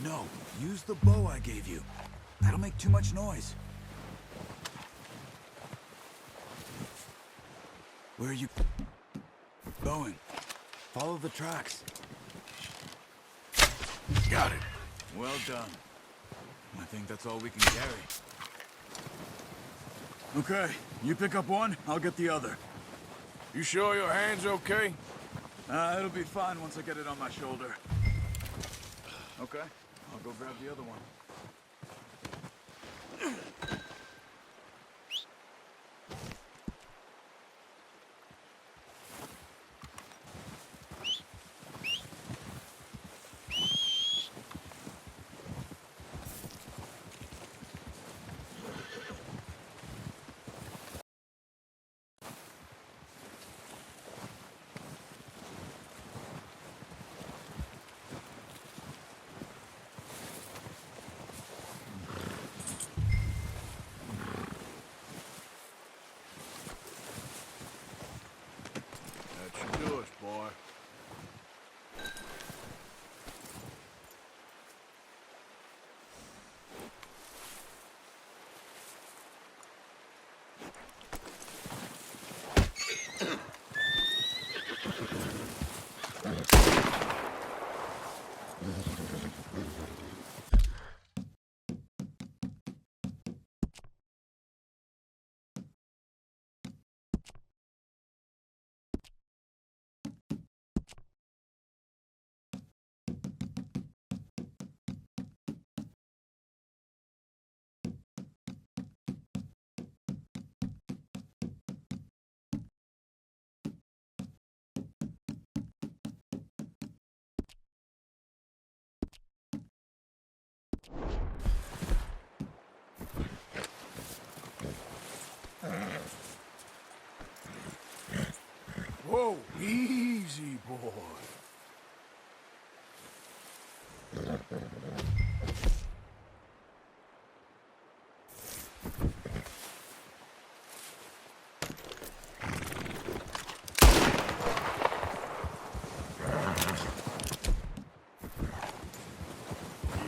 No, use the bow I gave you. That'll make too much noise. Where are you going? Follow the tracks. Got it. Well done. I think that's all we can carry. Okay, you pick up one, I'll get the other. You sure your hand's okay? It'll be fine once I get it on my shoulder. Okay, I'll go grab the other one. That should do us, boy. Whoa, easy, boy.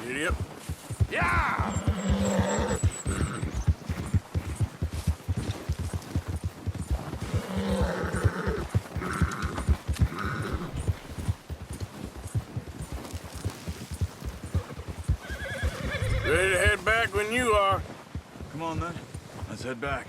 Idiot. Yeah! Ready to head back when you are. Come on then, let's head back.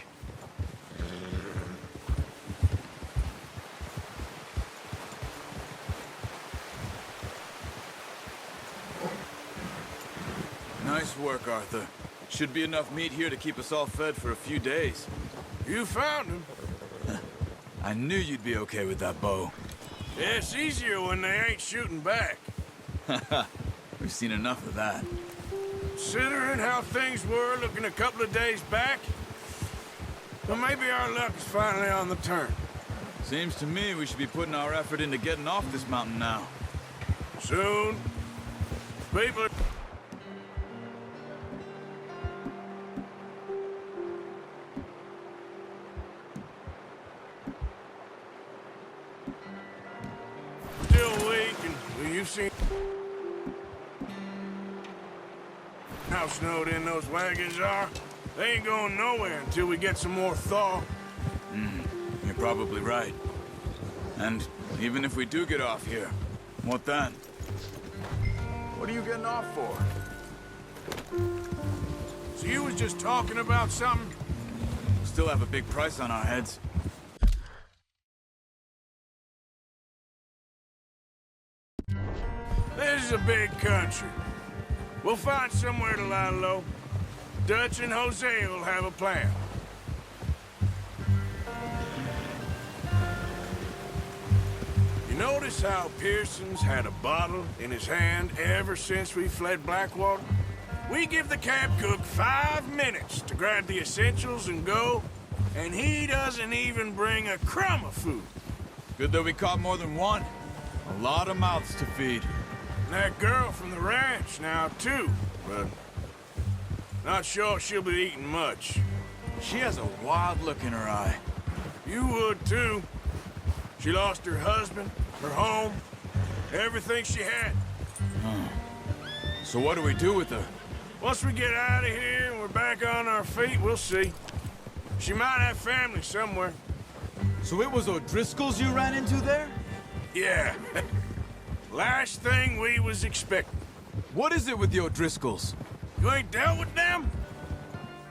Nice work, Arthur. Should be enough meat here to keep us all fed for a few days. You found him. I knew you'd be okay with that bow. Yeah, it's easier when they ain't shooting back. We've seen enough of that. Considering how things were looking a couple of days back, well, maybe our luck is finally on the turn. Seems to me we should be putting our effort into getting off this mountain now. Soon, people... still weak, and well, you've seen how snowed in those wagons are. They ain't going nowhere until we get some more thaw. You're probably right. And even if we do get off here, what then? What are you getting off for? So you was just talking about something? Still have a big price on our heads. This is a big country. We'll find somewhere to lie low. Dutch and Hosea will have a plan. You notice how Pearson's had a bottle in his hand ever since we fled Blackwater? We give the camp cook 5 minutes to grab the essentials and go, and he doesn't even bring a crumb of food. Good that we caught more than one. A lot of mouths to feed. And that girl from the ranch now, too, but not sure she'll be eating much. She has a wild look in her eye. You would, too. She lost her husband, her home, everything she had. So what do we do with her? Once we get out of here and we're back on our feet, we'll see. She might have family somewhere. So it was O'Driscolls you ran into there? Yeah. Last thing we was expecting. What is it with the O'Driscolls? You ain't dealt with them?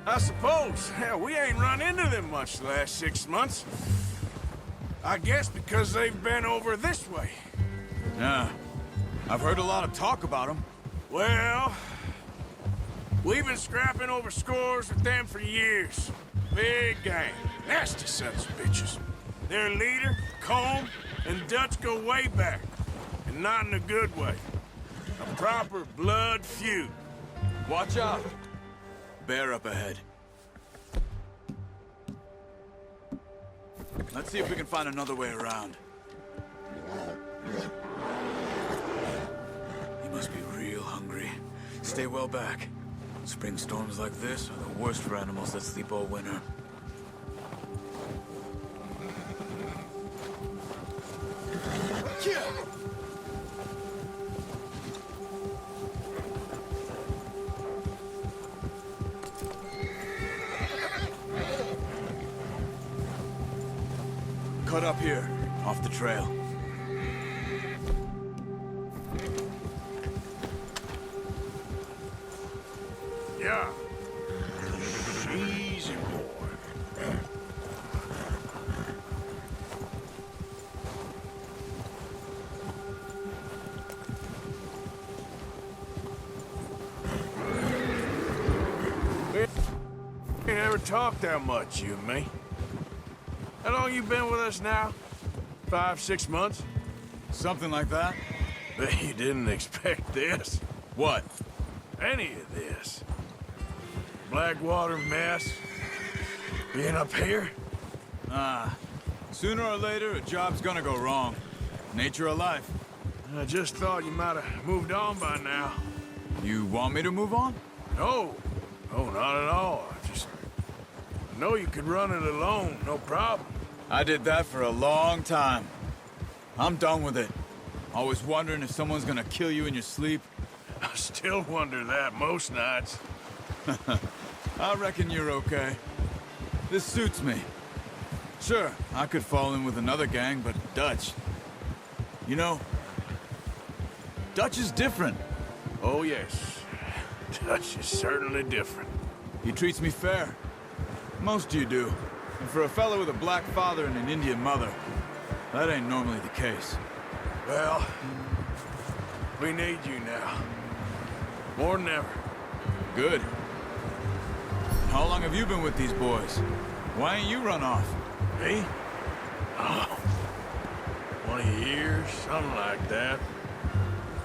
I suppose. Hell, we ain't run into them much the last 6 months. I guess because they've been over this way. Yeah. I've heard a lot of talk about them. Well, we've been scrapping over scores with them for years. Big gang. Nasty sons of bitches. Their leader, Colm, and Dutch go way back. And not in a good way. A proper blood feud. Watch out. Bear up ahead. Let's see if we can find another way around. He must be real hungry. Stay well back. Spring storms like this are the worst for animals that sleep all winter. Cut up here, off the trail. Yeah. Easy, boy. We never talked that much, you and me. How long you been with us now? 5, 6 months? Something like that? Bet you didn't expect this. What? Any of this. Blackwater mess. Being up here? Sooner or later, a job's gonna go wrong. Nature of life. I just thought you might have moved on by now. You want me to move on? No. No, not at all. I know you could run it alone, no problem. I did that for a long time. I'm done with it. Always wondering if someone's gonna kill you in your sleep. I still wonder that most nights. I reckon you're okay. This suits me. Sure, I could fall in with another gang, but Dutch... You know, Dutch is different. Oh, yes. Dutch is certainly different. He treats me fair. Most you do. And for a fellow with a black father and an Indian mother, that ain't normally the case. Well, we need you now. More than ever. Good. How long have you been with these boys? Why ain't you run off? Me? Oh, 20 years, something like that.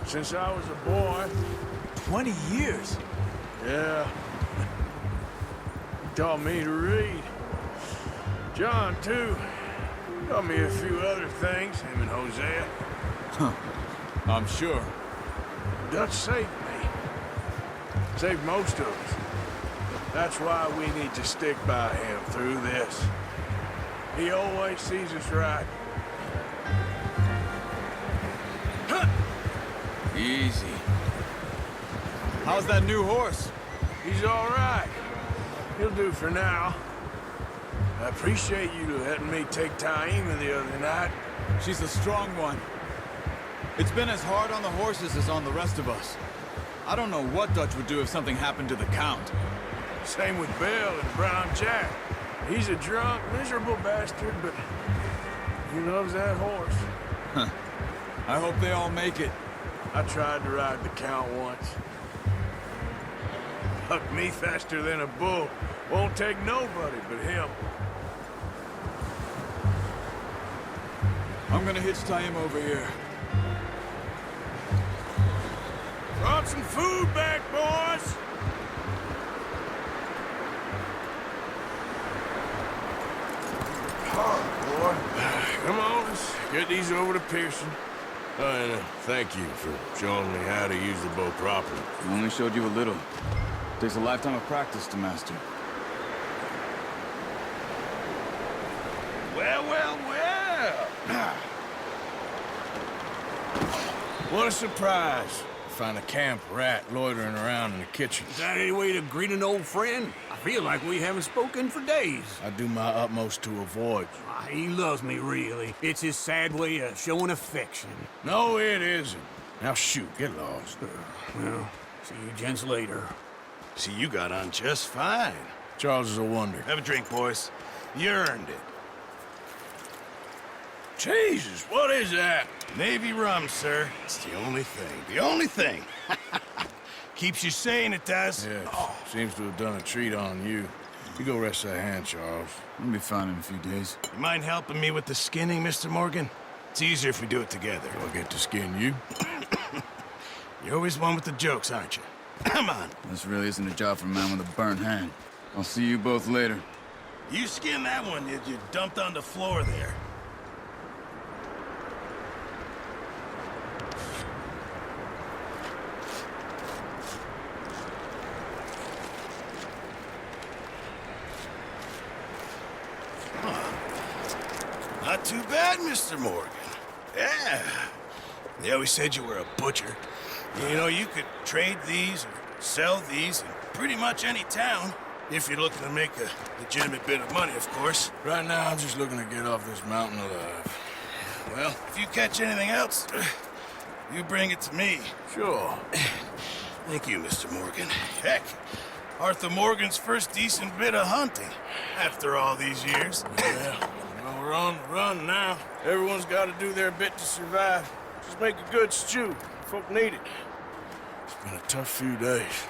Since I was a boy. 20 years? Yeah. He taught me to read. John, too. Taught me a few other things, him and Hosea. I'm sure. Dutch saved me. Saved most of us. That's why we need to stick by him through this. He always sees us right. Easy. How's that new horse? He's all right. He'll do for now. I appreciate you letting me take Taima the other night. She's a strong one. It's been as hard on the horses as on the rest of us. I don't know what Dutch would do if something happened to the Count. Same with Bill and Brown Jack. He's a drunk, miserable bastard, but he loves that horse. I hope they all make it. I tried to ride the Count once. Bucked me faster than a bull. Won't take nobody but him. I'm gonna hitch Taima over here. Brought some food back, boys! Boy. Come on, let's get these over to Pearson. And thank you for showing me how to use the bow properly. I only showed you a little. Takes a lifetime of practice to master. Well, well, well! What a surprise. find a camp rat loitering around in the kitchen. Is that any way to greet an old friend? I feel like we haven't spoken for days. I do my utmost to avoid. He loves me, really. It's his sad way of showing affection. No, it isn't. Now shoot, get lost. Well, see you gents later. See, you got on just fine. Charles is a wonder. Have a drink, boys. You earned it. Jesus, what is that? Navy rum, sir. It's the only thing. The only thing. Keeps you sane, it does. Yes, seems to have done a treat on you. You go rest that hand, Charles. We'll be fine in a few days. You mind helping me with the skinning, Mr. Morgan? It's easier if we do it together. Do I get to skin you? You're always one with the jokes, aren't you? Come on. This really isn't a job for a man with a burnt hand. I'll see you both later. You skinned that one you dumped on the floor there. Not too bad, Mr. Morgan. Yeah. They always said you were a butcher. You know, you could trade these or sell these in pretty much any town. If you're looking to make a legitimate bit of money, of course. Right now, I'm just looking to get off this mountain alive. Well, if you catch anything else, you bring it to me. Sure. Thank you, Mr. Morgan. Heck, Arthur Morgan's first decent bit of hunting after all these years. Yeah. Well, we're on the run now. Everyone's got to do their bit to survive. Just make a good stew. Folk need it. It's been a tough few days.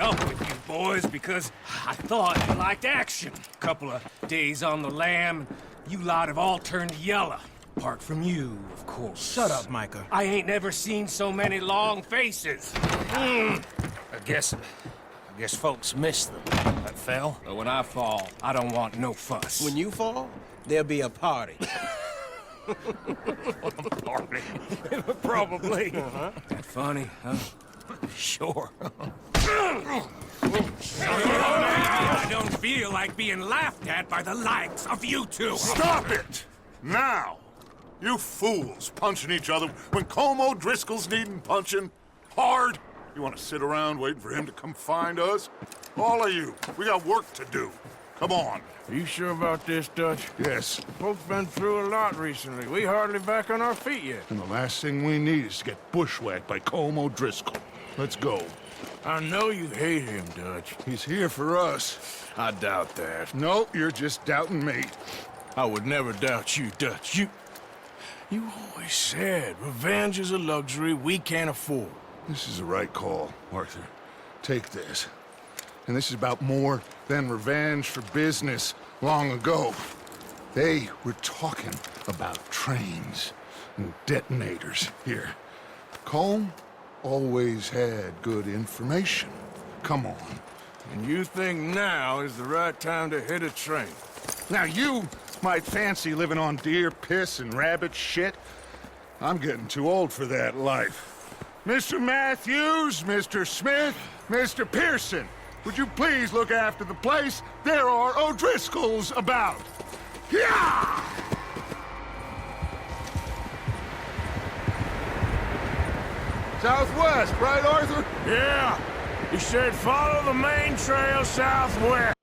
Up with you boys because I thought you liked action. Couple of days on the lam, you lot have all turned yellow. Apart from you, of course. Shut up, Micah. I ain't never seen so many long faces. I guess folks miss them. That fell. But when I fall, I don't want no fuss. When you fall, there'll be a party. Party. Probably. That funny, huh? Sure. I don't feel like being laughed at by the likes of you two. Stop it! Now! You fools punching each other when Colm O'Driscoll's needing punching. Hard! You want to sit around waiting for him to come find us? All of you, we got work to do. Come on. Are you sure about this, Dutch? Yes. Folks been through a lot recently. We hardly back on our feet yet. And the last thing we need is to get bushwhacked by Colm O'Driscoll. Let's go. I know you hate him, Dutch. He's here for us. I doubt that. No, you're just doubting me. I would never doubt you, Dutch. You always said revenge is a luxury we can't afford. This is the right call, Arthur. Take this. And this is about more than revenge for business long ago. They were talking about trains and detonators here. Colm always had good information. Come on. And you think now is the right time to hit a train? Now you might fancy living on deer piss and rabbit shit. I'm getting too old for that life. Mr. Matthews, Mr. Smith, Mr. Pearson, would you please look after the place? There are O'Driscolls about. Yeah! Southwest, right, Arthur? Yeah. He said follow the main trail southwest.